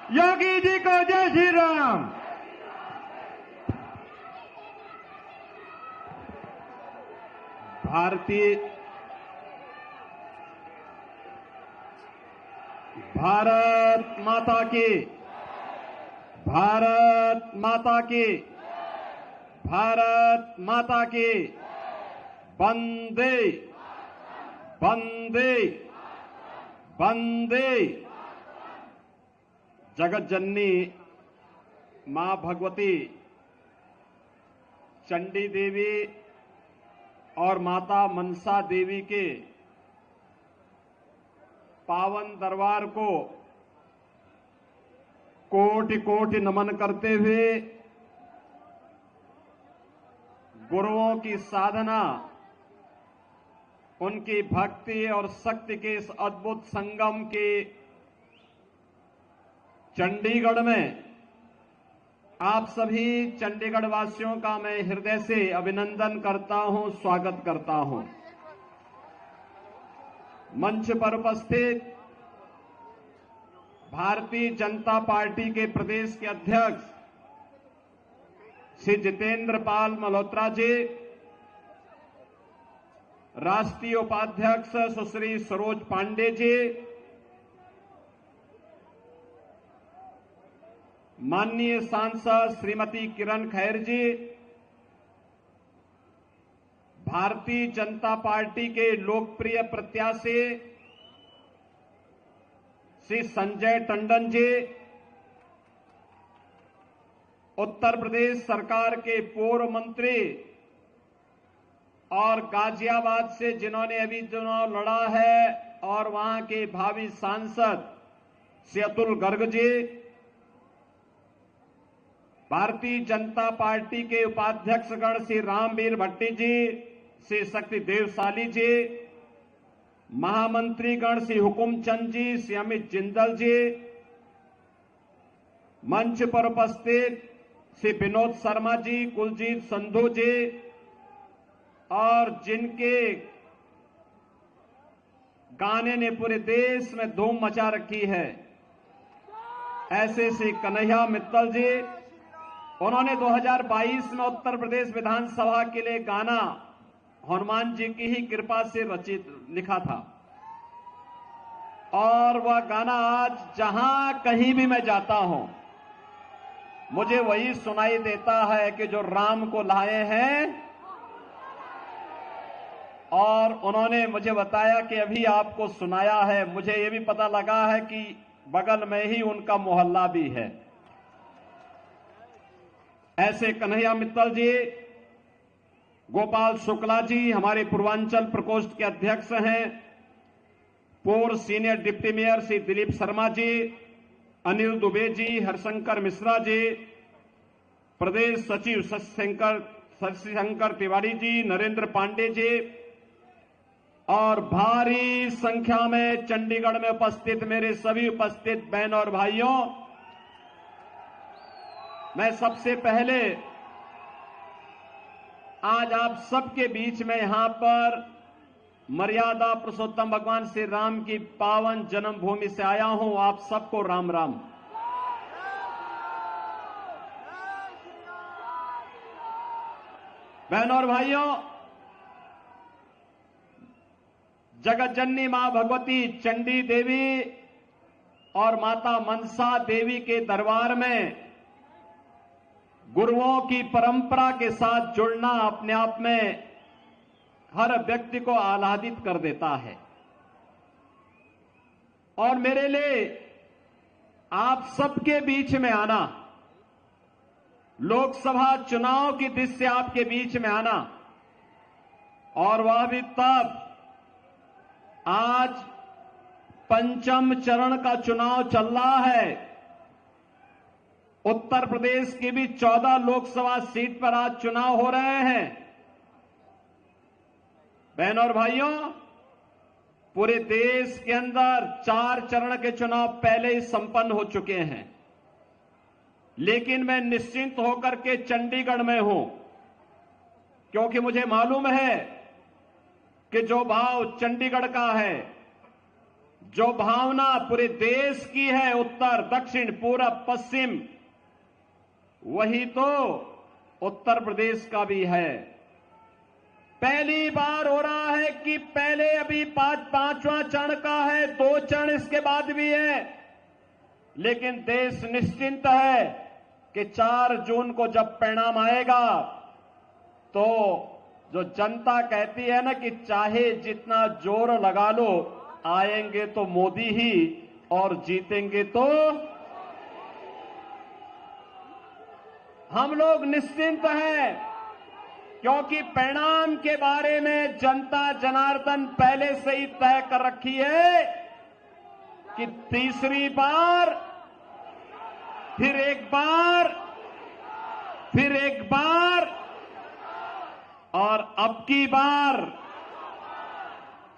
योगी जी को जय श्री राम। भारत माता की, भारत माता की, भारत माता की। वंदे वंदे वंदे। जगत जननी मां भगवती चंडी देवी और माता मनसा देवी के पावन दरबार को कोटि कोटि नमन करते हुए गुरुओं की साधना, उनकी भक्ति और शक्ति के इस अद्भुत संगम के चंडीगढ़ में आप सभी चंडीगढ़ वासियों का मैं हृदय से अभिनंदन करता हूं, स्वागत करता हूं। मंच पर उपस्थित भारतीय जनता पार्टी के प्रदेश के अध्यक्ष श्री जितेंद्र पाल मल्होत्रा जी, राष्ट्रीय उपाध्यक्ष सुश्री सरोज पांडे जी, माननीय सांसद श्रीमती किरण खैर जी, भारतीय जनता पार्टी के लोकप्रिय प्रत्याशी श्री संजय टंडन जी, उत्तर प्रदेश सरकार के पूर्व मंत्री और गाजियाबाद से जिन्होंने अभी चुनाव लड़ा है और वहां के भावी सांसद श्री अतुल गर्ग जी, भारतीय जनता पार्टी के उपाध्यक्षगण श्री रामवीर भट्टी जी, श्री शक्तिदेव साली जी, महामंत्रीगण श्री हुकुमचंद जी, श्री अमित जिंदल जी, मंच पर उपस्थित श्री विनोद शर्मा जी, कुलजीत संधू जी, और जिनके गाने ने पूरे देश में धूम मचा रखी है, ऐसे श्री कन्हैया मित्तल जी, उन्होंने 2022 में उत्तर प्रदेश विधानसभा के लिए गाना हनुमान जी की ही कृपा से रचित लिखा था और वह गाना आज जहां कहीं भी मैं जाता हूं मुझे वही सुनाई देता है कि जो राम को लाए हैं। और उन्होंने मुझे बताया कि अभी आपको सुनाया है। मुझे यह भी पता लगा है कि बगल में ही उनका मोहल्ला भी है। ऐसे कन्हैया मित्तल जी, गोपाल शुक्ला जी हमारे पूर्वांचल प्रकोष्ठ के अध्यक्ष हैं, पूर्व senior deputy mayor Shri Dilip Sharma ji, Anil Dubey ji, Harshankar Mishra ji, प्रदेश सचिव शशिशंकर तिवारी जी, नरेंद्र पांडे जी और भारी संख्या में चंडीगढ़ में उपस्थित मेरे सभी उपस्थित बहन और भाइयों, मैं सबसे पहले आज आप सबके बीच में यहां पर मर्यादा पुरुषोत्तम भगवान श्री राम की पावन जन्मभूमि से आया हूं। आप सबको राम राम। बहनों और भाइयों, जगत जननी मां भगवती चंडी देवी और माता मनसा देवी के दरबार में गुरुओं की परंपरा के साथ जुड़ना अपने आप में हर व्यक्ति को आह्लादित कर देता है। और मेरे लिए आप सबके बीच में आना, लोकसभा चुनाव की दृष्टि से आपके बीच में आना, और वह भी तब आज पंचम चरण का चुनाव चल रहा है। उत्तर प्रदेश की भी 14 लोकसभा सीट पर आज चुनाव हो रहे हैं। बहनों और भाइयों, पूरे देश के अंदर 4 चरण के चुनाव पहले ही संपन्न हो चुके हैं, लेकिन मैं निश्चिंत होकर के चंडीगढ़ में हूं, क्योंकि मुझे मालूम है कि जो भाव चंडीगढ़ का है जो भावना पूरे देश की है, उत्तर दक्षिण पूरब पश्चिम, वही तो उत्तर प्रदेश का भी है। पहली बार हो रहा है कि पहले अभी पांचवां चरण का है, 2 चरण इसके बाद भी है, लेकिन देश निश्चिंत है कि 4 जून को जब परिणाम आएगा तो जो जनता कहती है ना कि चाहे जितना जोर लगा लो, आएंगे तो मोदी ही और जीतेंगे तो हम लोग निश्चिंत हैं, क्योंकि परिणाम के बारे में जनता जनार्दन पहले से ही तय कर रखी है कि तीसरी बार, फिर एक बार, फिर एक बार और अब की बार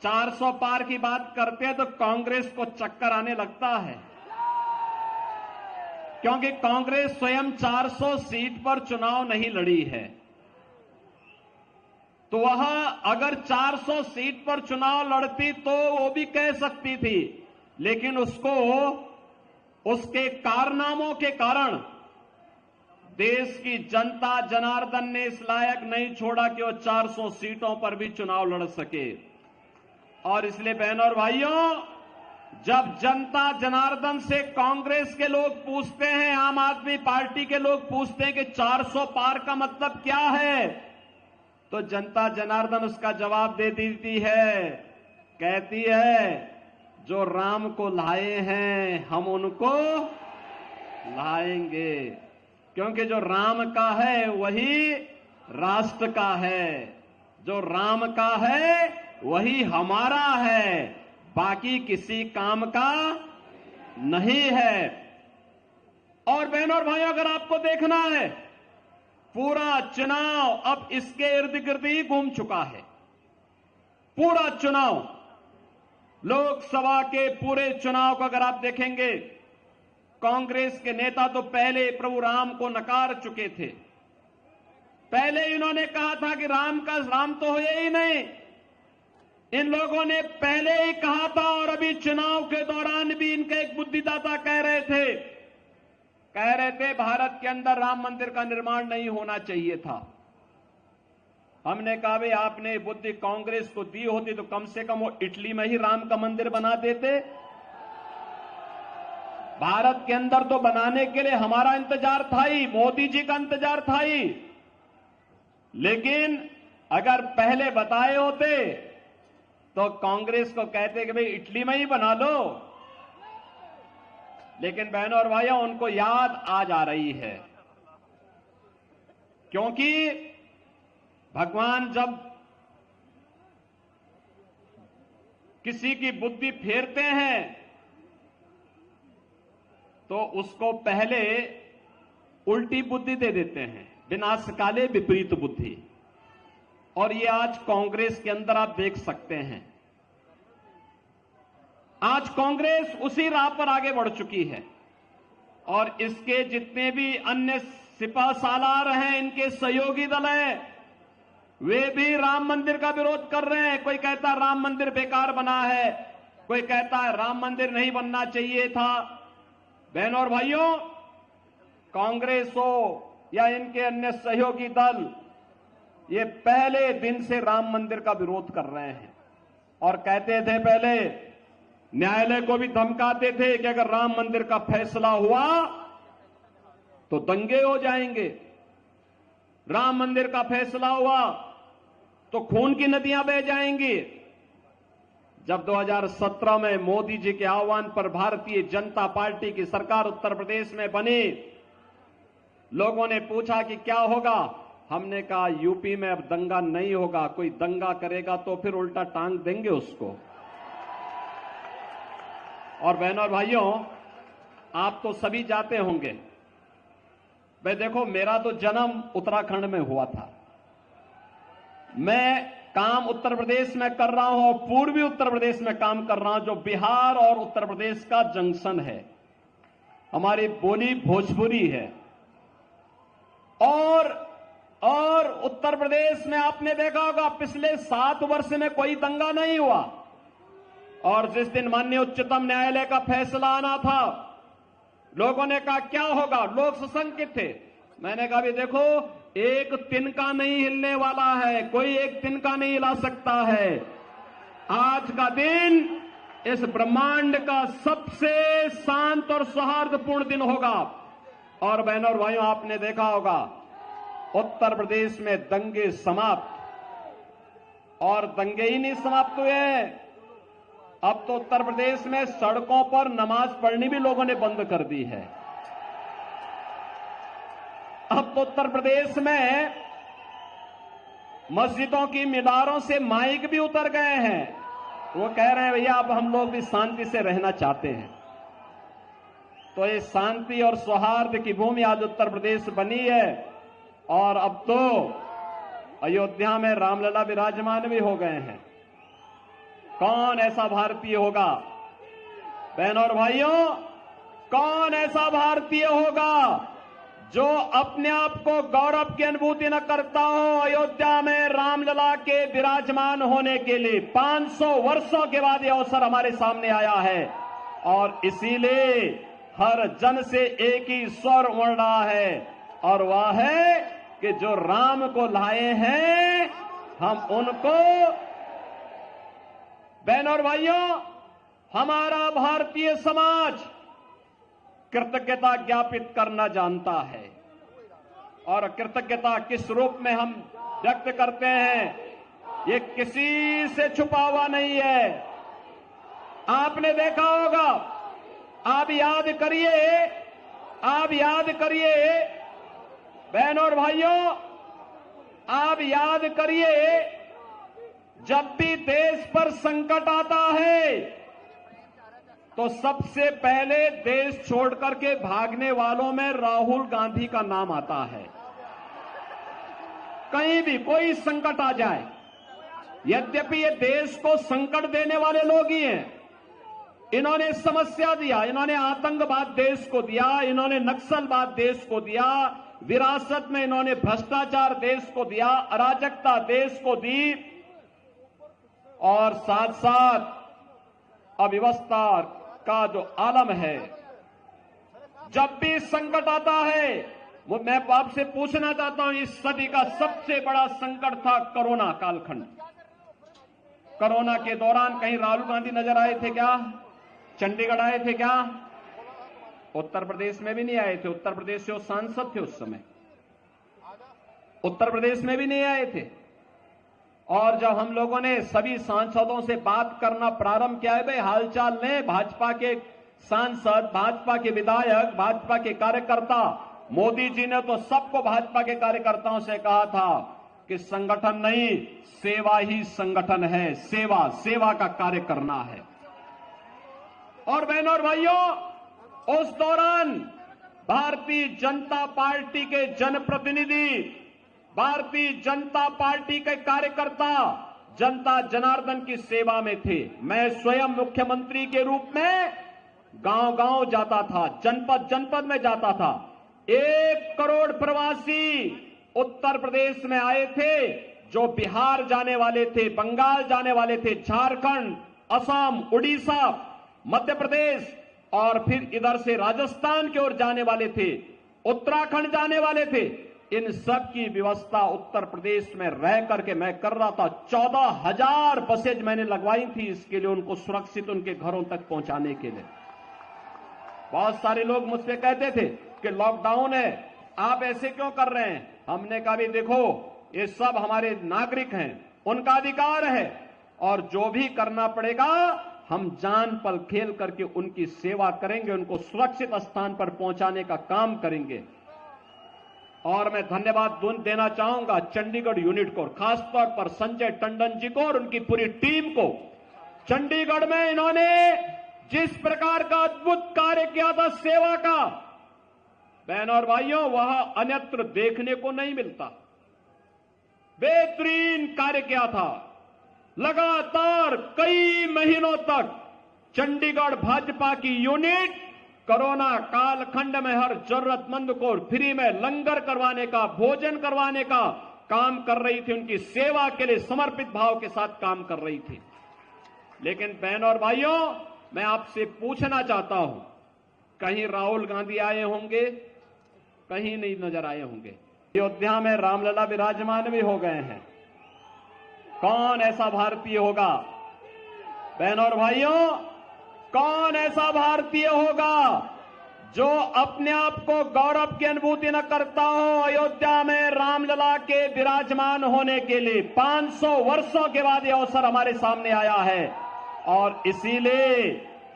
400 पार की बात करते हैं तो कांग्रेस को चक्कर आने लगता है, क्योंकि कांग्रेस स्वयं 400 सीट पर चुनाव नहीं लड़ी है। तो वह अगर 400 सीट पर चुनाव लड़ती तो वो भी कह सकती थी, लेकिन उसको उसके कारनामों के कारण देश की जनता जनार्दन ने इस लायक नहीं छोड़ा कि वो 400 सीटों पर भी चुनाव लड़ सके। और इसलिए बहनों और भाइयों, जब जनता जनार्दन से कांग्रेस के लोग पूछते हैं, आम आदमी पार्टी के लोग पूछते हैं कि 400 पार का मतलब क्या है, तो जनता जनार्दन उसका जवाब दे देती है, कहती है जो राम को लाए हैं हम उनको लाएंगे, क्योंकि जो राम का है वही राष्ट्र का है, जो राम का है वही हमारा है, बाकी किसी काम का नहीं है। और बहनों और भाइयों, अगर आपको देखना है, पूरा चुनाव अब इसके इर्द गिर्द ही घूम चुका है। पूरा चुनाव, लोकसभा के पूरे चुनाव को अगर आप देखेंगे, कांग्रेस के नेता तो पहले प्रभु राम को नकार चुके थे। पहले इन्होंने कहा था कि राम तो होए ही नहीं। इन लोगों ने पहले ही कहा था, और अभी चुनाव के दौरान भी इनके एक बुद्धिदाता कह रहे थे भारत के अंदर राम मंदिर का निर्माण नहीं होना चाहिए था। हमने कहा भाई आपने बुद्धि कांग्रेस को दी होती तो कम से कम वो इटली में ही राम का मंदिर बना देते। भारत के अंदर तो बनाने के लिए हमारा इंतजार था ही, मोदी जी का इंतजार था ही, लेकिन अगर पहले बताए होते तो कांग्रेस को कहते कि भाई इटली में ही बना लो। लेकिन बहनों और भाइयों, उनको याद आज आ रही है, क्योंकि भगवान जब किसी की बुद्धि फेरते हैं तो उसको पहले उल्टी बुद्धि दे देते हैं, विनाशकाले विपरीत बुद्धि। और ये आज कांग्रेस के अंदर आप देख सकते हैं, आज कांग्रेस उसी राह पर आगे बढ़ चुकी है। और इसके जितने भी अन्य सिपा सालार हैं, इनके सहयोगी दल हैं, वे भी राम मंदिर का विरोध कर रहे हैं। कोई कहता है राम मंदिर बेकार बना है, कोई कहता है राम मंदिर नहीं बनना चाहिए था। बहनों और भाइयों, कांग्रेस हो या इनके अन्य सहयोगी दल, ये पहले दिन से राम मंदिर का विरोध कर रहे हैं और कहते थे, पहले न्यायालय को भी धमकाते थे कि अगर राम मंदिर का फैसला हुआ तो दंगे हो जाएंगे, राम मंदिर का फैसला हुआ तो खून की नदियां बह जाएंगी। जब 2017 में मोदी जी के आह्वान पर भारतीय जनता पार्टी की सरकार उत्तर प्रदेश में बनी, लोगों ने पूछा कि क्या होगा, हमने कहा यूपी में अब दंगा नहीं होगा, कोई दंगा करेगा तो फिर उल्टा टांग देंगे उसको। और बहनों और भाइयों, आप तो सभी जाते होंगे, भाई देखो मेरा तो जन्म उत्तराखंड में हुआ था, मैं काम उत्तर प्रदेश में कर रहा हूं और पूर्वी उत्तर प्रदेश में काम कर रहा हूं, जो बिहार और उत्तर प्रदेश का जंक्शन है। हमारी बोली भोजपुरी है। और उत्तर प्रदेश में आपने देखा होगा पिछले 7 वर्ष में कोई दंगा नहीं हुआ। और जिस दिन माननीय उच्चतम न्यायालय का फैसला आना था, लोगों ने कहा क्या होगा, लोग सशंकित थे। मैंने कहा भी देखो, एक तिनका नहीं हिलने वाला है, कोई एक तिनका नहीं हिला सकता है। आज का दिन इस ब्रह्मांड का सबसे शांत और सौहार्दपूर्ण दिन होगा। और बहनों और भाइयों, आपने देखा होगा उत्तर प्रदेश में दंगे समाप्त, और दंगे ही नहीं समाप्त हुए, अब तो उत्तर प्रदेश में सड़कों पर नमाज पढ़नी भी लोगों ने बंद कर दी है। अब तो उत्तर प्रदेश में मस्जिदों की मीनारों से माइक भी उतर गए हैं। वो कह रहे हैं भैया अब हम लोग भी शांति से रहना चाहते हैं। तो ये शांति और सौहार्द की भूमि आज उत्तर प्रदेश बनी है। और अब तो अयोध्या में रामलला विराजमान भी हो गए हैं। कौन ऐसा भारतीय होगा, बहनों और भाइयों, कौन ऐसा भारतीय होगा जो अपने आप को गौरव की अनुभूति न करता हो अयोध्या में रामलला के विराजमान होने के लिए। 500 वर्षों के बाद यह अवसर हमारे सामने आया है, और इसीलिए हर जन से एक ही स्वर उमड़ रहा है, और वह है कि जो राम को लाए हैं हम उनको, बहनों और भाइयों, हमारा भारतीय समाज कृतज्ञता ज्ञापित करना जानता है। और कृतज्ञता किस रूप में हम व्यक्त करते हैं, ये किसी से छुपा हुआ नहीं है। आपने देखा होगा, आप याद करिए बहनों और भाइयों, आप याद करिए, जब भी देश पर संकट आता है तो सबसे पहले देश छोड़ करके भागने वालों में राहुल गांधी का नाम आता है। कहीं भी कोई संकट आ जाए, यद्यपि ये देश को संकट देने वाले लोग ही हैं। इन्होंने समस्या दिया, इन्होंने आतंकवाद देश को दिया, इन्होंने नक्सलवाद देश को दिया, विरासत में इन्होंने भ्रष्टाचार देश को दिया, अराजकता देश को दी, और साथ साथ अव्यवस्था का जो आलम है। जब भी संकट आता है, वो मैं आपसे पूछना चाहता हूं, इस सदी का सबसे बड़ा संकट था कोरोना कालखंड। कोरोना के दौरान कहीं राहुल गांधी नजर आए थे क्या? चंडीगढ़ आए थे क्या? उत्तर प्रदेश में भी नहीं आए थे। उत्तर प्रदेश से वो सांसद थे उस समय, उत्तर प्रदेश में भी नहीं आए थे। और जब हम लोगों ने सभी सांसदों से बात करना प्रारंभ किया है, भाई हालचाल ने, भाजपा के सांसद, भाजपा के विधायक, भाजपा के कार्यकर्ता, मोदी जी ने तो सबको भाजपा के कार्यकर्ताओं से कहा था कि संगठन नहीं, सेवा ही संगठन है, सेवा का कार्य करना है। और बहनों और भाइयों, उस दौरान भारतीय जनता पार्टी के जनप्रतिनिधि, भारतीय जनता पार्टी के कार्यकर्ता जनता जनार्दन की सेवा में थे। मैं स्वयं मुख्यमंत्री के रूप में गांव-गांव जाता था, जनपद में जाता था। 1 करोड़ प्रवासी उत्तर प्रदेश में आए थे, जो बिहार जाने वाले थे, बंगाल जाने वाले थे, झारखंड, असम, उड़ीसा, मध्य प्रदेश, और फिर इधर से राजस्थान की ओर जाने वाले थे, उत्तराखंड जाने वाले थे। इन सब की व्यवस्था उत्तर प्रदेश में रह करके मैं कर रहा था। 14,000 बसेज मैंने लगवाई थी इसके लिए, उनको सुरक्षित उनके घरों तक पहुंचाने के लिए। बहुत सारे लोग मुझसे कहते थे कि लॉकडाउन है, आप ऐसे क्यों कर रहे हैं? हमने कहा भी देखो, ये सब हमारे नागरिक हैं, उनका अधिकार है, और जो भी करना पड़ेगा हम जान पल खेल करके उनकी सेवा करेंगे, उनको सुरक्षित स्थान पर पहुंचाने का काम करेंगे। और मैं धन्यवाद देना चाहूंगा चंडीगढ़ यूनिट को, खासतौर पर संजय टंडन जी को और उनकी पूरी टीम को। चंडीगढ़ में इन्होंने जिस प्रकार का अद्भुत कार्य किया था सेवा का, बहनों और भाइयों, वह अन्यत्र देखने को नहीं मिलता। बेहतरीन कार्य किया था। लगातार कई महीनों तक चंडीगढ़ भाजपा की यूनिट कोरोना कालखंड में हर जरूरतमंद को फ्री में लंगर करवाने का, भोजन करवाने का काम कर रही थी, उनकी सेवा के लिए समर्पित भाव के साथ काम कर रही थी। लेकिन बहन और भाइयों, मैं आपसे पूछना चाहता हूं, कहीं राहुल गांधी आए होंगे? कहीं नहीं नजर आए होंगे। अयोध्या में रामलला विराजमान भी हो गए हैं। कौन ऐसा भारतीय होगा? बहन और भाइयों, कौन ऐसा भारतीय होगा जो अपने आप को गौरव की अनुभूति न करता हो अयोध्या में रामलला के विराजमान होने के लिए? 500 वर्षों के बाद यह अवसर हमारे सामने आया है और इसीलिए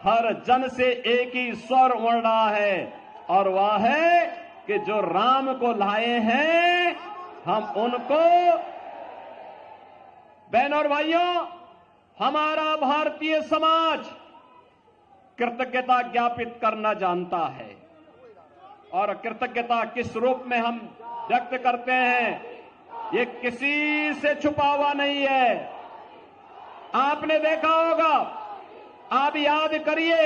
हर जन से एक ही स्वर उमड़ रहा है और वह है कि जो राम को लाए हैं हम उनको, बहन और भाइयों, हमारा भारतीय समाज कृतज्ञता ज्ञापित करना जानता है और कृतज्ञता किस रूप में हम व्यक्त करते हैं ये किसी से छुपा हुआ नहीं है। आपने देखा होगा, आप याद करिए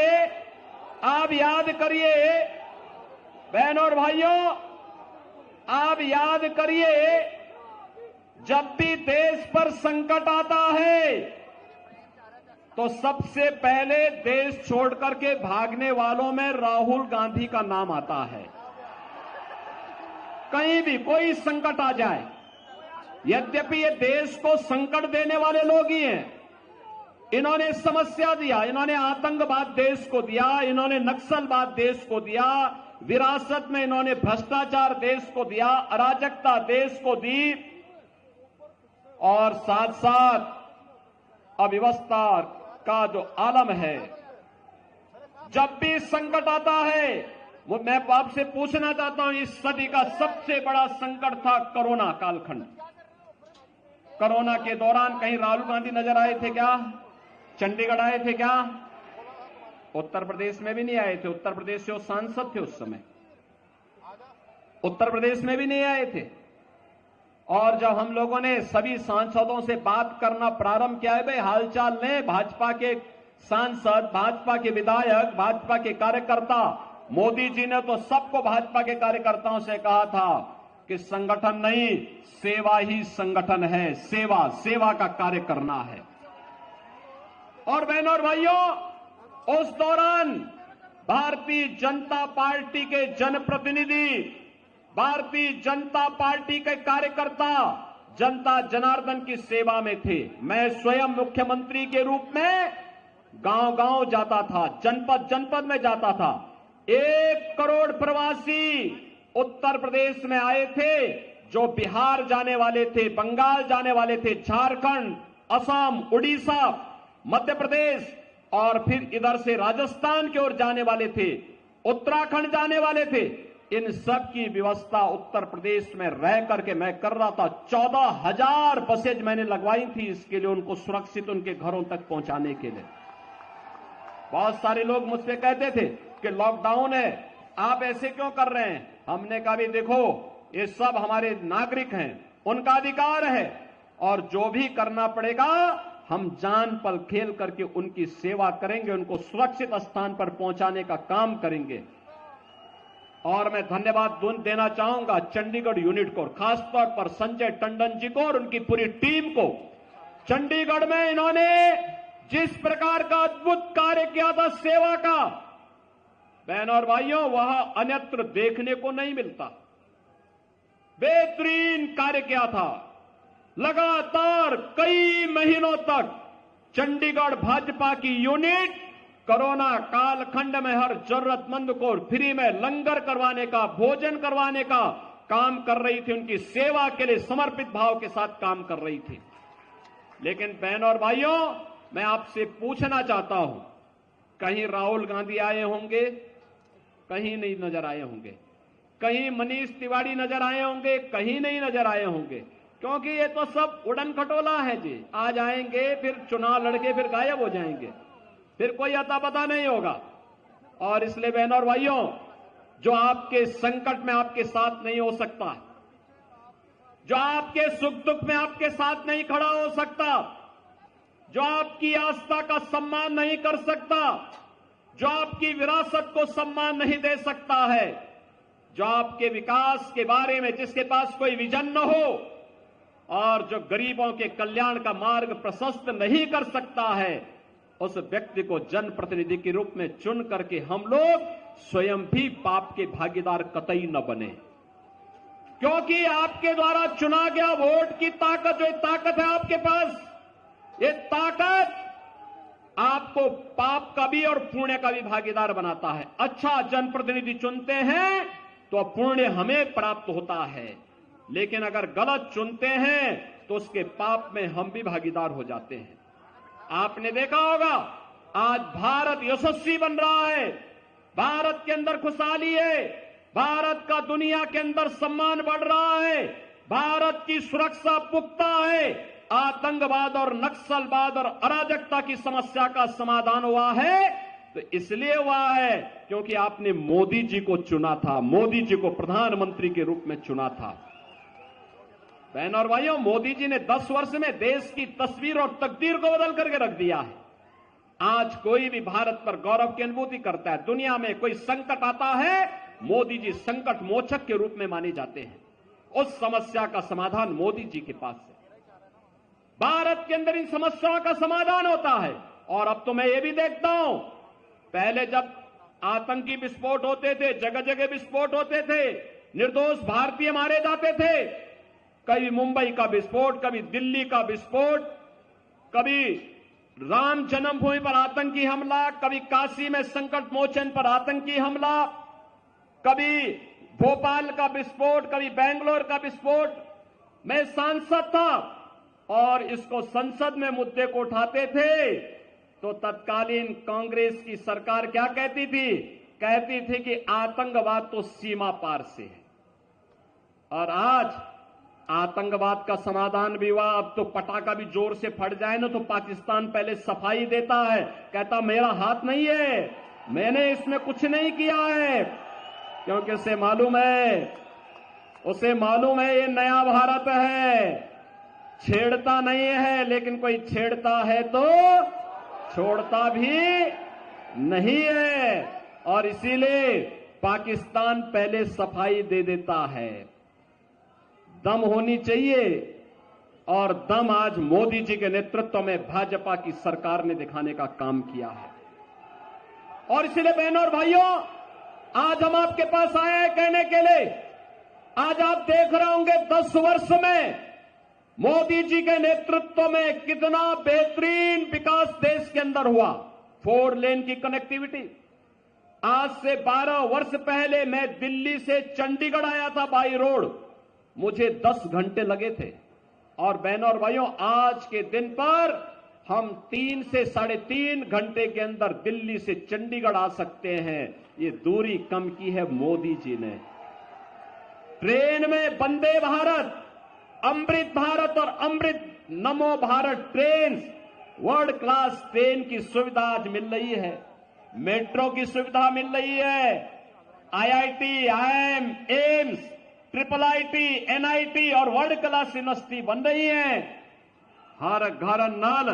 बहन और भाइयों, आप याद करिए, जब भी देश पर संकट आता है तो सबसे पहले देश छोड़ करके भागने वालों में राहुल गांधी का नाम आता है। कहीं भी कोई संकट आ जाए, यद्यपि ये देश को संकट देने वाले लोग ही हैं। इन्होंने समस्या दिया, इन्होंने आतंकवाद देश को दिया, इन्होंने नक्सलवाद देश को दिया, विरासत में इन्होंने भ्रष्टाचार देश को दिया, अराजकता देश को दी और साथ साथ अव्यवस्था का जो आलम है। जब भी संकट आता है, वो मैं आपसे पूछना चाहता हूं, इस सदी का सबसे बड़ा संकट था कोरोना कालखंड। कोरोना के दौरान कहीं राहुल गांधी नजर आए थे क्या? चंडीगढ़ आए थे क्या? उत्तर प्रदेश में भी नहीं आए थे। उत्तर प्रदेश से वो सांसद थे उस समय, उत्तर प्रदेश में भी नहीं आए थे। और जब हम लोगों ने सभी सांसदों से बात करना प्रारंभ किया है, भाई हालचाल लें, भाजपा के सांसद, भाजपा के विधायक, भाजपा के कार्यकर्ता, मोदी जी ने तो सबको भाजपा के कार्यकर्ताओं से कहा था कि संगठन नहीं, सेवा ही संगठन है, सेवा का कार्य करना है। और बहनों और भाइयों, उस दौरान भारतीय जनता पार्टी के जनप्रतिनिधि, भारतीय जनता पार्टी के कार्यकर्ता जनता जनार्दन की सेवा में थे। मैं स्वयं मुख्यमंत्री के रूप में गांव-गांव जाता था, जनपद में जाता था। 1 करोड़ प्रवासी उत्तर प्रदेश में आए थे, जो बिहार जाने वाले थे, बंगाल जाने वाले थे, झारखंड, असम, उड़ीसा, मध्य प्रदेश और फिर इधर से राजस्थान की ओर जाने वाले थे, उत्तराखंड जाने वाले थे। इन सब की व्यवस्था उत्तर प्रदेश में रह करके मैं कर रहा था। 14,000 बसेज मैंने लगवाई थी इसके लिए, उनको सुरक्षित उनके घरों तक पहुंचाने के लिए। बहुत सारे लोग मुझसे कहते थे कि लॉकडाउन है, आप ऐसे क्यों कर रहे हैं? हमने कहा भी देखो, ये सब हमारे नागरिक हैं, उनका अधिकार है और जो भी करना पड़ेगा हम जान पल खेल करके उनकी सेवा करेंगे, उनको सुरक्षित स्थान पर पहुंचाने का काम करेंगे। और मैं धन्यवाद देना चाहूंगा चंडीगढ़ यूनिट को, खासतौर पर संजय टंडन जी को और उनकी पूरी टीम को। चंडीगढ़ में इन्होंने जिस प्रकार का अद्भुत कार्य किया था सेवा का, बहनों और भाइयों, वह अन्यत्र देखने को नहीं मिलता। बेहतरीन कार्य किया था। लगातार कई महीनों तक चंडीगढ़ भाजपा की यूनिट कोरोना कालखंड में हर जरूरतमंद को फ्री में लंगर करवाने का, भोजन करवाने का काम कर रही थी, उनकी सेवा के लिए समर्पित भाव के साथ काम कर रही थी। लेकिन बहनों और भाइयों, मैं आपसे पूछना चाहता हूं, कहीं राहुल गांधी आए होंगे? कहीं नहीं नजर आए होंगे। कहीं मनीष तिवारी नजर आए होंगे? कहीं नहीं नजर आए होंगे। क्योंकि ये तो सब उड़न खटोला है जी, आ जाएंगे फिर चुनाव लड़के फिर गायब हो जाएंगे, फिर कोई अता पता नहीं होगा। और इसलिए बहनों और भाइयों, जो आपके संकट में आपके साथ नहीं हो सकता, जो आपके सुख दुख में आपके साथ नहीं खड़ा हो सकता, जो आपकी आस्था का सम्मान नहीं कर सकता, जो आपकी विरासत को सम्मान नहीं दे सकता है, जो आपके विकास के बारे में जिसके पास कोई विजन न हो और जो गरीबों के कल्याण का मार्ग प्रशस्त नहीं कर सकता है, उस व्यक्ति को जनप्रतिनिधि के रूप में चुन करके हम लोग स्वयं भी पाप के भागीदार कतई न बने, क्योंकि आपके द्वारा चुना गया वोट की ताकत, जो ताकत है आपके पास, ये ताकत आपको पाप का भी और पुण्य का भी भागीदार बनाता है। अच्छा जनप्रतिनिधि चुनते हैं तो पुण्य हमें प्राप्त होता है, लेकिन अगर गलत चुनते हैं तो उसके पाप में हम भी भागीदार हो जाते हैं। आपने देखा होगा आज भारत यशस्वी बन रहा है, भारत के अंदर खुशहाली है, भारत का दुनिया के अंदर सम्मान बढ़ रहा है, भारत की सुरक्षा पुख्ता है, आतंकवाद और नक्सलवाद और अराजकता की समस्या का समाधान हुआ है तो इसलिए हुआ है क्योंकि आपने मोदी जी को चुना था, मोदी जी को प्रधानमंत्री के रूप में चुना था। बहन और भाइयों, मोदी जी ने 10 वर्ष में देश की तस्वीर और तकदीर को बदल करके रख दिया है। आज कोई भी भारत पर गौरव की अनुभूति करता है, दुनिया में कोई संकट आता है, मोदी जी संकट मोचक के रूप में माने जाते हैं। उस समस्या का समाधान मोदी जी के पास है। भारत के अंदर इन समस्याओं का समाधान होता है। और अब तो मैं ये भी देखता हूं, पहले जब आतंकी विस्फोट होते थे, जगह जगह विस्फोट होते थे, निर्दोष भारतीय मारे जाते थे, कभी मुंबई का विस्फोट, कभी दिल्ली का विस्फोट, कभी राम जन्मभूमि पर आतंकी हमला, कभी काशी में संकट मोचन पर आतंकी हमला, कभी भोपाल का विस्फोट, कभी बेंगलोर का विस्फोट। मैं सांसद था और इसको संसद में मुद्दे को उठाते थे तो तत्कालीन कांग्रेस की सरकार क्या कहती थी? कहती थी कि आतंकवाद तो सीमा पार से है। और आज आतंकवाद का समाधान भी हुआ। अब तो पटाखा भी जोर से फट जाए ना तो पाकिस्तान पहले सफाई देता है, कहता मेरा हाथ नहीं है, मैंने इसमें कुछ नहीं किया है, क्योंकि उसे मालूम है ये नया भारत है, छेड़ता नहीं है, लेकिन कोई छेड़ता है तो छोड़ता भी नहीं है। और इसीलिए पाकिस्तान पहले सफाई दे देता है। दम होनी चाहिए, और दम आज मोदी जी के नेतृत्व में भाजपा की सरकार ने दिखाने का काम किया है। और इसलिए बहनों और भाइयों, आज हम आपके पास आए हैं कहने के लिए, आज आप देख रहे होंगे 10 वर्ष में मोदी जी के नेतृत्व में कितना बेहतरीन विकास देश के अंदर हुआ। 4 लेन की कनेक्टिविटी। आज से 12 वर्ष पहले मैं दिल्ली से चंडीगढ़ आया था बाई रोड, मुझे 10 घंटे लगे थे। और बहनों और भाइयों, आज के दिन पर हम 3 से 3.5 घंटे के अंदर दिल्ली से चंडीगढ़ आ सकते हैं। ये दूरी कम की है मोदी जी ने। ट्रेन में वंदे भारत, अमृत भारत और अमृत नमो Bharat train, world class train की सुविधा आज मिल रही है। मेट्रो की सुविधा मिल रही है। IIT, IIM, AIIMS, IIIT, NIT और वर्ल्ड क्लास यूनिवर्सिटी बन रही है। हर घर नल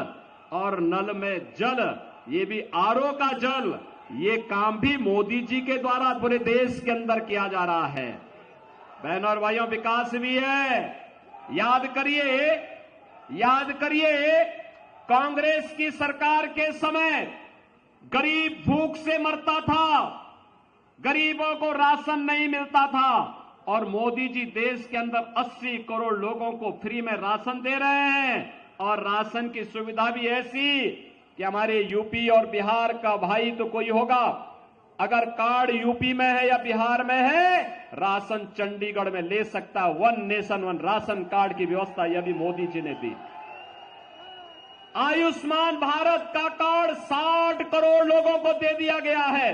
और नल में जल, ये भी RO का जल, ये काम भी मोदी जी के द्वारा पूरे देश के अंदर किया जा रहा है। बहनों और भाइयों, विकास भी है। याद करिए कांग्रेस की सरकार के समय गरीब भूख से मरता था, गरीबों को राशन नहीं मिलता था, और मोदी जी देश के अंदर 80 करोड़ लोगों को फ्री में राशन दे रहे हैं। और राशन की सुविधा भी ऐसी कि हमारे यूपी और बिहार का भाई तो कोई होगा, अगर कार्ड यूपी में है या बिहार में है, राशन चंडीगढ़ में ले सकता है। 1 नेशन 1 राशन कार्ड की व्यवस्था यह भी मोदी जी ने दी। आयुष्मान भारत का कार्ड 60 करोड़ लोगों को दे दिया गया है,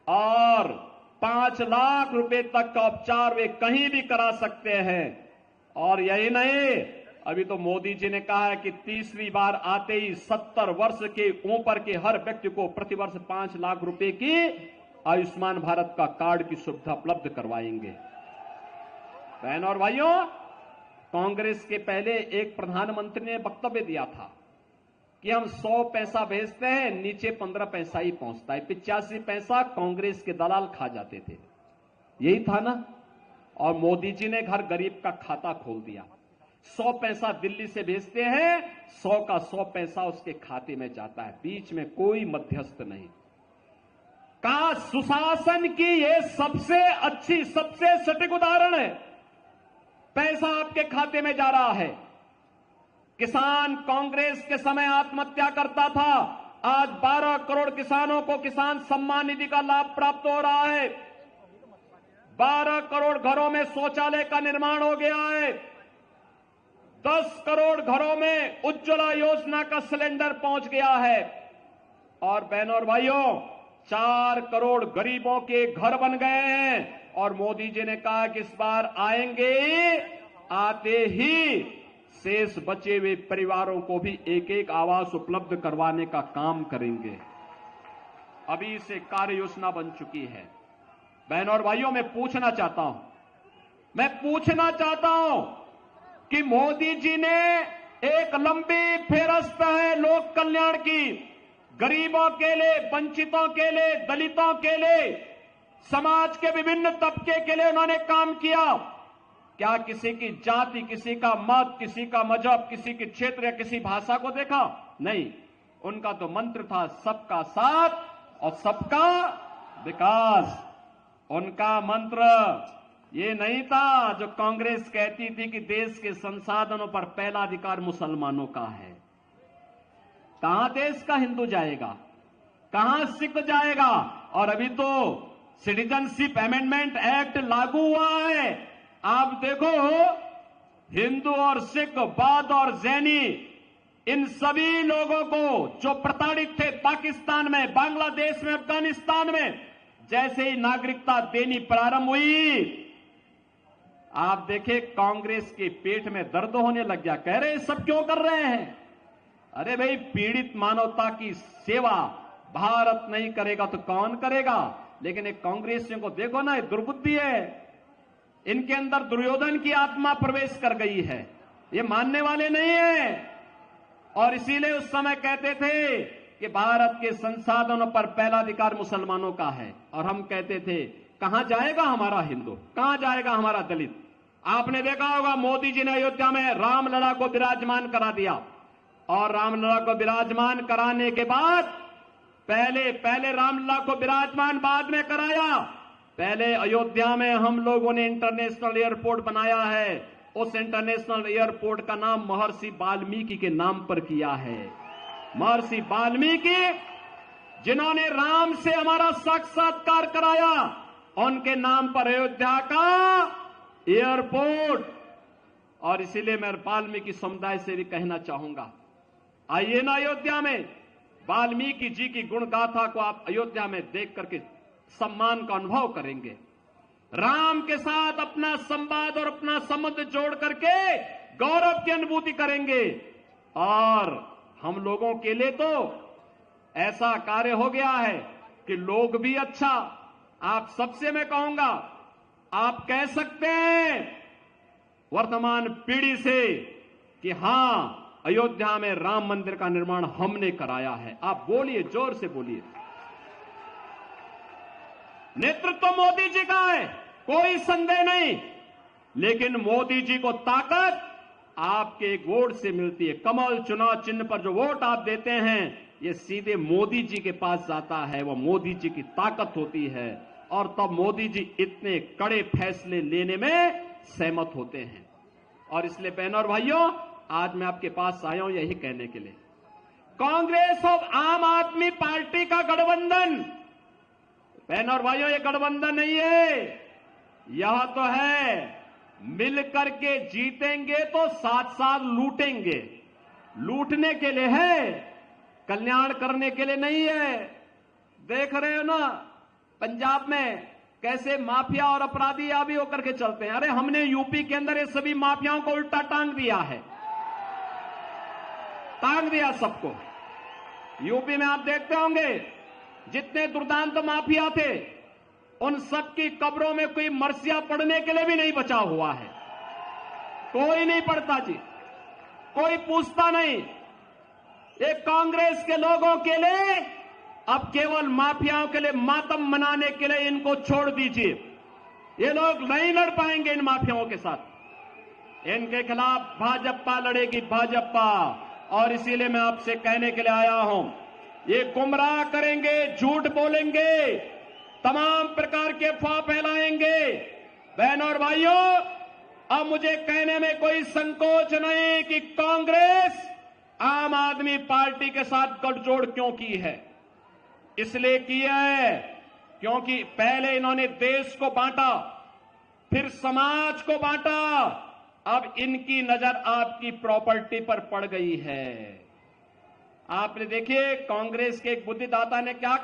और 5 लाख रुपए तक का उपचार वे कहीं भी करा सकते हैं। और यही नहीं, अभी तो मोदी जी ने कहा है कि तीसरी बार आते ही 70 वर्ष के ऊपर के हर व्यक्ति को प्रतिवर्ष 5 लाख रुपए की आयुष्मान भारत का कार्ड की सुविधा उपलब्ध करवाएंगे। बहनों और भाइयों, कांग्रेस के पहले एक प्रधानमंत्री ने वक्तव्य दिया था कि हम 100 पैसा भेजते हैं, नीचे 15 पैसा ही पहुंचता है। 85 पैसा कांग्रेस के दलाल खा जाते थे, यही था ना। और मोदी जी ने हर गरीब का खाता खोल दिया। 100 पैसा दिल्ली से भेजते हैं, 100 का 100 पैसा उसके खाते में जाता है, बीच में कोई मध्यस्थ नहीं। का सुशासन की यह सबसे अच्छी, सबसे सटीक उदाहरण है। पैसा आपके खाते में जा रहा है। किसान कांग्रेस के समय आत्महत्या करता था, आज 12 करोड़ किसानों को किसान सम्मान निधि का लाभ प्राप्त हो रहा है। 12 करोड़ घरों में शौचालय का निर्माण हो गया है। 10 करोड़ घरों में उज्ज्वला योजना का सिलेंडर पहुंच गया है। और बहनों और भाइयों, 4 करोड़ गरीबों के घर बन गए हैं। और मोदी जी ने कहा कि इस बार आएंगे, आते ही शेष बचे हुए परिवारों को भी एक एक आवास उपलब्ध करवाने का काम करेंगे। अभी से कार्य योजना बन चुकी है। बहनों और भाइयों, मैं पूछना चाहता हूं कि मोदी जी ने एक लंबी फेहरिस्त है लोक कल्याण की, गरीबों के लिए, वंचितों के लिए, दलितों के लिए, समाज के विभिन्न तबके के लिए उन्होंने काम किया। क्या किसी की जाति, किसी का मत, किसी का मजहब, किसी के क्षेत्र या किसी भाषा को देखा? नहीं। उनका तो मंत्र था सबका साथ और सबका विकास। उनका मंत्र ये नहीं था जो कांग्रेस कहती थी कि देश के संसाधनों पर पहला अधिकार मुसलमानों का है। कहां देश का हिंदू जाएगा, कहां सिख जाएगा? और अभी तो सिटीजनशिप अमेंडमेंट एक्ट लागू हुआ है। आप देखो, हिंदू और सिख, बौद्ध और जैनी, इन सभी लोगों को जो प्रताड़ित थे पाकिस्तान में, बांग्लादेश में, अफगानिस्तान में, जैसे ही नागरिकता देनी प्रारंभ हुई, आप देखें कांग्रेस के पेट में दर्द होने लग गया। कह रहे सब क्यों कर रहे हैं? अरे भाई, पीड़ित मानवता की सेवा भारत नहीं करेगा तो कौन करेगा? लेकिन एक कांग्रेसियों को देखो ना, ये दुर्बुद्धि है। इनके अंदर दुर्योधन की आत्मा प्रवेश कर गई है। ये मानने वाले नहीं है। और इसीलिए उस समय कहते थे कि भारत के संसाधनों पर पहला अधिकार मुसलमानों का है। और हम कहते थे कहां जाएगा हमारा हिंदू, कहां जाएगा हमारा दलित? आपने देखा होगा, मोदी जी ने अयोध्या में रामलला को विराजमान करा दिया। और रामलला को विराजमान कराने के बाद पहले रामलला को विराजमान बाद में कराया। पहले अयोध्या में हम लोगों ने इंटरनेशनल एयरपोर्ट बनाया है। उस इंटरनेशनल एयरपोर्ट का नाम महर्षि वाल्मीकि के नाम पर किया है। महर्षि वाल्मीकि, जिन्होंने राम से हमारा साक्षात्कार कराया, उनके नाम पर अयोध्या का एयरपोर्ट। और इसीलिए मैं वाल्मीकि समुदाय से भी कहना चाहूंगा, आइए ना अयोध्या में, वाल्मीकि जी की गुण गाथा को आप अयोध्या में देख करके सम्मान का अनुभव करेंगे। राम के साथ अपना संवाद और अपना संबंध जोड़ करके गौरव की अनुभूति करेंगे। और हम लोगों के लिए तो ऐसा कार्य हो गया है कि लोग भी अच्छा, आप सबसे मैं कहूंगा, आप कह सकते हैं वर्तमान पीढ़ी से कि हां, अयोध्या में राम मंदिर का निर्माण हमने कराया है। आप बोलिए, जोर से बोलिए। नेतृत्व मोदी जी का है, कोई संदेह नहीं। लेकिन मोदी जी को ताकत आपके वोट से मिलती है। कमल चुनाव चिन्ह पर जो वोट आप देते हैं, ये सीधे मोदी जी के पास जाता है। वो मोदी जी की ताकत होती है। और तब मोदी जी इतने कड़े फैसले लेने में सहमत होते हैं। और इसलिए बहनों और भाइयों, आज मैं आपके पास आया हूं यही कहने के लिए, कांग्रेस और आम आदमी पार्टी का गठबंधन, बहनों और भाइयों, ये गठबंधन नहीं है, यह तो है मिलकर के जीतेंगे तो साथ साथ लूटेंगे। लूटने के लिए है, कल्याण करने के लिए नहीं है। देख रहे हो ना पंजाब में कैसे माफिया और अपराधी अभी होकर के चलते हैं। अरे हमने यूपी के अंदर ये सभी माफियाओं को उल्टा टांग दिया है, टांग दिया सबको। यूपी में आप देखते होंगे जितने दुर्दांत माफिया थे, उन सबकी कब्रों में कोई मरसिया पड़ने के लिए भी नहीं बचा हुआ है। कोई नहीं पड़ता जी, कोई पूछता नहीं। ये कांग्रेस के लोगों के लिए अब केवल माफियाओं के लिए मातम मनाने के लिए इनको छोड़ दीजिए। ये लोग नहीं लड़ पाएंगे इन माफियाओं के साथ। इनके खिलाफ भाजपा लड़ेगी, भाजपा। और इसीलिए मैं आपसे कहने के लिए आया हूं, ये गुमराह करेंगे, झूठ बोलेंगे, तमाम प्रकार के अफवाह फैलाएंगे। बहनों और भाइयों, अब मुझे कहने में कोई संकोच नहीं कि कांग्रेस आम आदमी पार्टी के साथ गठजोड़ क्यों की है। इसलिए किया है क्योंकि पहले इन्होंने देश को बांटा, फिर समाज को बांटा, अब इनकी नजर आपकी प्रॉपर्टी पर पड़ गई है। आपने देखिए कांग्रेस के एक बुद्धिदाता ने क्या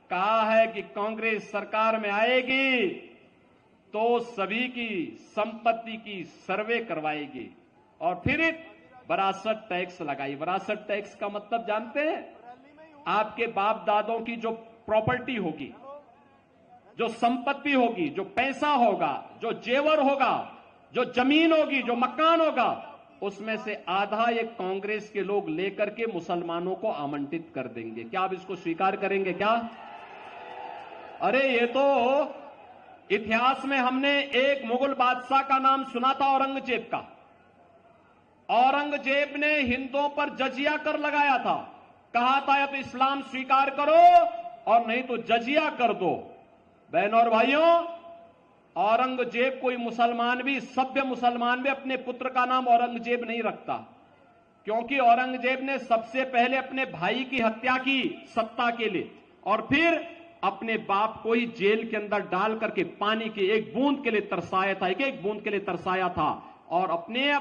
कहा है कि कांग्रेस सरकार में आएगी तो सभी की संपत्ति की सर्वे करवाएगी और फिर विरासत टैक्स लगाई। विरासत टैक्स का मतलब जानते हैं? आपके बाप दादों की जो प्रॉपर्टी होगी, जो संपत्ति होगी, जो पैसा होगा, जो जेवर होगा, जो जमीन होगी, जो मकान होगा, उसमें से आधा ये कांग्रेस के लोग लेकर के मुसलमानों को आवंटित कर देंगे। क्या आप इसको स्वीकार करेंगे क्या? अरे ये तो इतिहास में हमने एक मुगल बादशाह का नाम सुना था, औरंगजेब का। औरंगजेब ने हिंदुओं पर जजिया कर लगाया था, कहा था या तो इस्लाम स्वीकार करो और नहीं तो जजिया कर दो। बहनों और भाइयों, औरंगजेब कोई मुसलमान भी, सभ्य मुसलमान भी अपने पुत्र का नाम औरंगजेब नहीं रखता, क्योंकि औरंगजेब ने सबसे पहले अपने भाई की हत्या की सत्ता के लिए और फिर अपने बाप को ही जेल के अंदर डाल करके पानी की एक बूंद के लिए तरसाया था, एक बूंद के लिए तरसाया था और अपने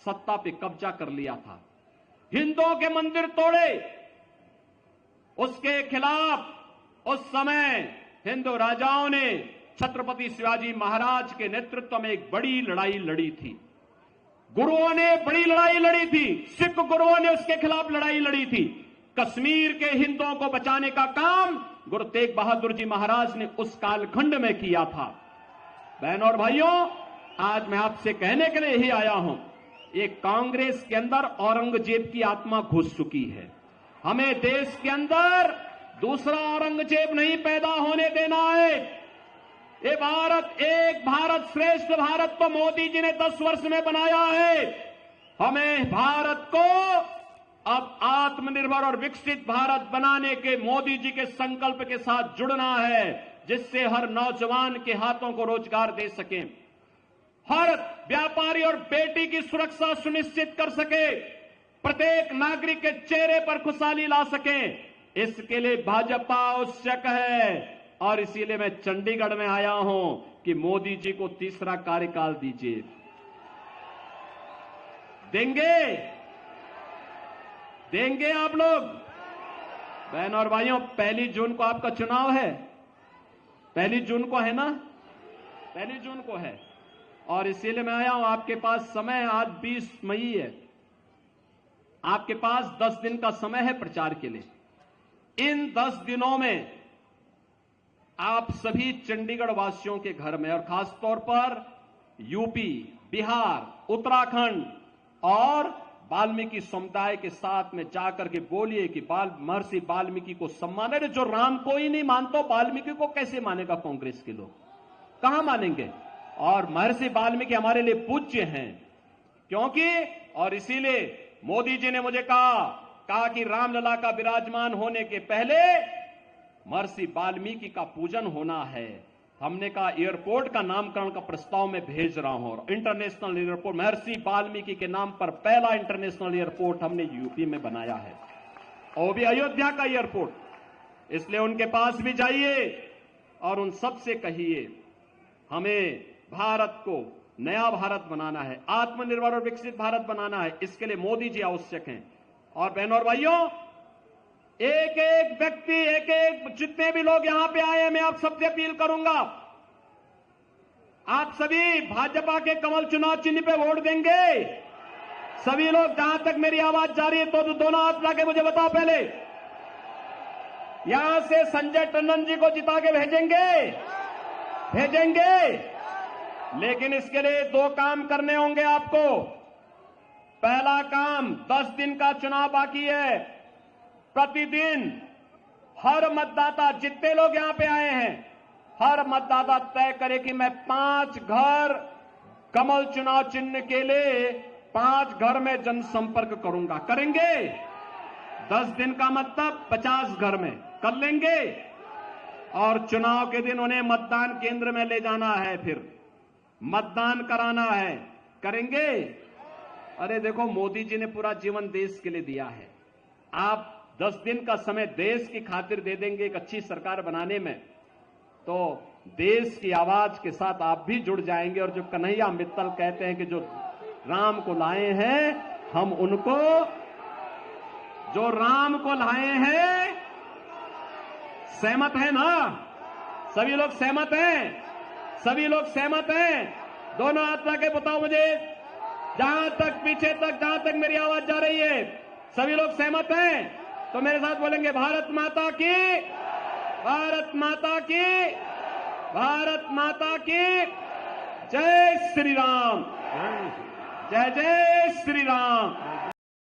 सत्ता पे कब्जा कर लिया था। हिंदुओं के मंदिर तोड़े, उसके खिलाफ उस समय हिंदू राजाओं ने छत्रपति शिवाजी महाराज के नेतृत्व में एक बड़ी लड़ाई लड़ी थी। गुरुओं ने बड़ी लड़ाई लड़ी थी, सिख गुरुओं ने उसके खिलाफ लड़ाई लड़ी थी। कश्मीर के हिंदुओं को बचाने का काम गुरु तेग बहादुर जी महाराज ने उस कालखंड में किया था। बहनों और भाइयों, आज मैं आपसे कहने के लिए ही आया हूं, ये कांग्रेस के अंदर औरंगजेब की आत्मा घुस चुकी है। हमें देश के अंदर दूसरा औरंगजेब नहीं पैदा होने देना है। ये भारत, एक भारत श्रेष्ठ भारत तो मोदी जी ने 10 वर्ष में बनाया है। हमें भारत को अब आत्मनिर्भर और विकसित भारत बनाने के मोदी जी के संकल्प के साथ जुड़ना है, जिससे हर नौजवान के हाथों को रोजगार दे सके, हर व्यापारी और बेटी की सुरक्षा सुनिश्चित कर सके, प्रत्येक नागरिक के चेहरे पर खुशहाली ला सके। इसके लिए भाजपा आवश्यक है और इसीलिए मैं चंडीगढ़ में आया हूं कि मोदी जी को तीसरा कार्यकाल दीजिए। देंगे आप लोग? बहनों और भाइयों, 1 जून को आपका चुनाव है। 1 जून को है ना? 1 जून को है और इसीलिए मैं आया हूं। आपके पास समय, आज 20 मई है, आपके पास 10 दिन का समय है प्रचार के लिए। इन 10 दिनों में आप सभी चंडीगढ़ वासियों के घर में और खासतौर पर यूपी, बिहार, उत्तराखंड और वाल्मीकि समुदाय के साथ में जाकर के बोलिए कि महर्षि वाल्मीकि को सम्मान है। जो राम को ही नहीं मानता, वाल्मीकि को कैसे मानेगा कांग्रेस के लोग? कहां मानेंगे? और महर्षि वाल्मीकि हमारे लिए पूज्य हैं, क्योंकि और इसीलिए मोदी जी ने मुझे कहा कि रामलला का विराजमान होने के पहले महर्षि वाल्मीकि का पूजन होना है। हमने कहा एयरपोर्ट का नामकरण का प्रस्ताव मैं भेज रहा हूं, इंटरनेशनल एयरपोर्ट महर्षि वाल्मीकि के नाम पर पहला इंटरनेशनल एयरपोर्ट हमने यूपी में बनाया है, और भी अयोध्या का एयरपोर्ट। इसलिए उनके पास भी जाइए और उन सबसे कहिए हमें भारत को नया भारत बनाना है, आत्मनिर्भर और विकसित भारत बनाना है। इसके लिए मोदी जी आवश्यक हैं। और बहनों और भाइयों, एक एक व्यक्ति, एक एक जितने भी लोग यहां पे आए हैं, मैं आप सबसे अपील करूंगा, आप सभी भाजपा के कमल चुनाव चिन्ह पे वोट देंगे। सभी लोग, जहां तक मेरी आवाज जा रही है तो दोनों हाथ लाके मुझे बताओ। पहले यहां से संजय टंडन जी को जिता के भेजेंगे, लेकिन इसके लिए 2 काम करने होंगे आपको। पहला काम, 10 दिन का चुनाव बाकी है, प्रतिदिन हर मतदाता, जितने लोग यहां पे आए हैं, हर मतदाता तय करे कि मैं 5 घर कमल चुनाव चिन्ह के लिए 5 घर में जनसंपर्क करूंगा। करेंगे? 10 दिन का मतलब 50 घर में कर लेंगे। और चुनाव के दिन उन्हें मतदान केंद्र में ले जाना है, फिर मतदान कराना है। करेंगे? अरे देखो, मोदी जी ने पूरा जीवन देश के लिए दिया है। आप 10 दिन का समय देश की खातिर दे देंगे एक अच्छी सरकार बनाने में, तो देश की आवाज के साथ आप भी जुड़ जाएंगे। और जो कन्हैया मित्तल कहते हैं कि जो राम को लाए हैं, हम उनको, जो राम को लाए हैं, सहमत है ना? सभी लोग सहमत हैं? सभी लोग सहमत हैं? दोनों हाथ लगा के बताओ मुझे, जहां तक पीछे तक, जहां तक मेरी आवाज जा रही है, सभी लोग सहमत हैं? तो मेरे साथ बोलेंगे, भारत माता की, भारत माता की, भारत माता की जय श्री राम, जय जय श्री राम।